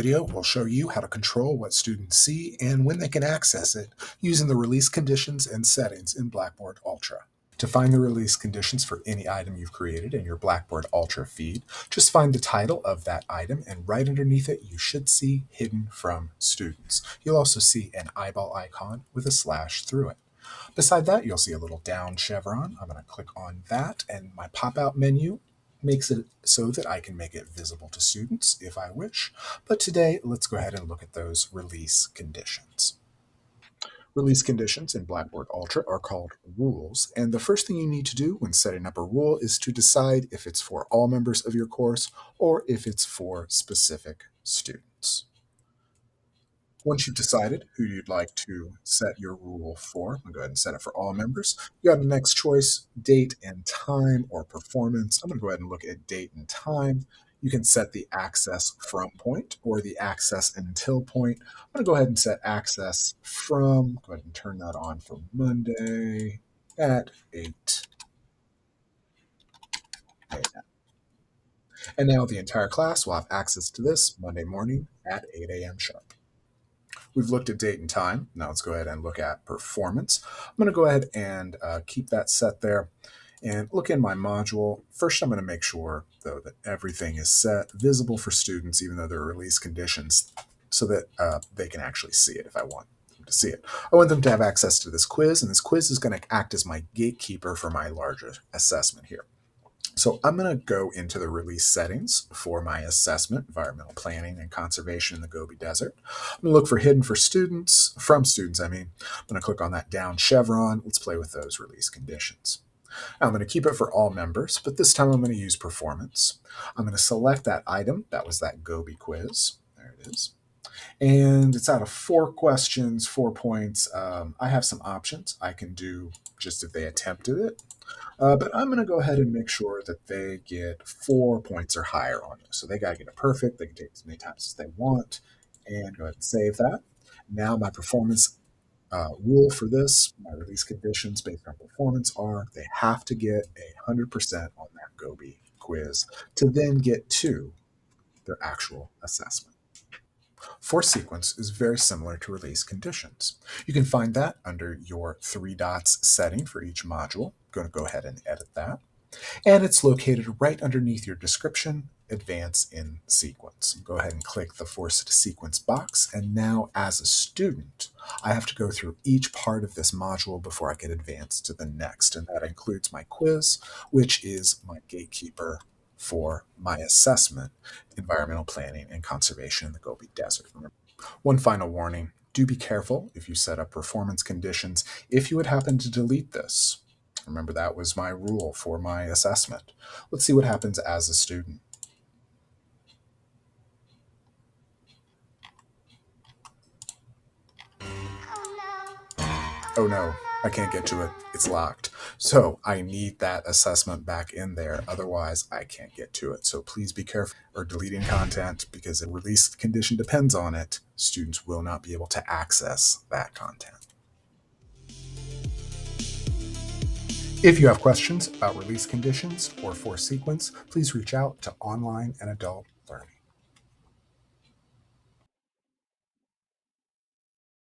video will show you how to control what students see and when they can access it using the release conditions and settings in Blackboard Ultra. To find the release conditions for any item you've created in your Blackboard Ultra feed, just find the title of that item, and right underneath it you should see Hidden from Students. You'll also see an eyeball icon with a slash through it. Beside that, you'll see a little down chevron. I'm going to click on that, and my pop-out menu makes it so that I can make it visible to students if I wish. But today, let's go ahead and look at those release conditions. Release conditions in Blackboard Ultra are called rules, and the first thing you need to do when setting up a rule is to decide if it's for all members of your course or if it's for specific students. Once you've decided who you'd like to set your rule for, I'm going to go ahead and set it for all members. You got a next choice, date and time or performance. I'm going to go ahead and look at date and time. You can set the access from point or the access until point. I'm going to go ahead and set access from. Go ahead and turn that on for Monday at 8 a.m. And now the entire class will have access to this Monday morning at 8 a.m. sharp. We've looked at date and time. Now let's go ahead and look at performance. I'm going to go ahead and keep that set there and look in my module. First, I'm going to make sure, though, that everything is set visible for students, even though they're release conditions, so that they can actually see it if I want them to see it. I want them to have access to this quiz, and this quiz is going to act as my gatekeeper for my larger assessment here. So I'm going to go into the release settings for my assessment, environmental planning and conservation in the Gobi Desert. I'm going to look for hidden for students, from students, I mean. I'm going to click on that down chevron. Let's play with those release conditions. Now I'm going to keep it for all members, but this time I'm going to use performance. I'm going to select that item. That was that Gobi quiz. There it is. And it's out of 4 questions, 4 points. I have some options. I can do just if they attempted it. But I'm going to go ahead and make sure that they get 4 points or higher on this. So they got to get it perfect. They can take as many times as they want. And go ahead and save that. Now my performance rule for this, my release conditions based on performance are they have to get 100% on that Gobi quiz to then get to their actual assessment. Force sequence is very similar to release conditions. You can find that under your 3 dots setting for each module. I'm going to go ahead and edit that. And it's located right underneath your description, advance in sequence. Go ahead and click the force sequence box. And now as a student, I have to go through each part of this module before I can advance to the next. And that includes my quiz, which is my gatekeeper for my assessment, environmental planning and conservation in the Gobi Desert. One final warning, do be careful if you set up performance conditions if you would happen to delete this. Remember, that was my rule for my assessment. Let's see what happens as a student. Oh no, I can't get to it. It's locked. So I need that assessment back in there. Otherwise, I can't get to it. So please be careful or deleting content because a release condition depends on it. Students will not be able to access that content. If you have questions about release conditions or force sequence, please reach out to Online and Adult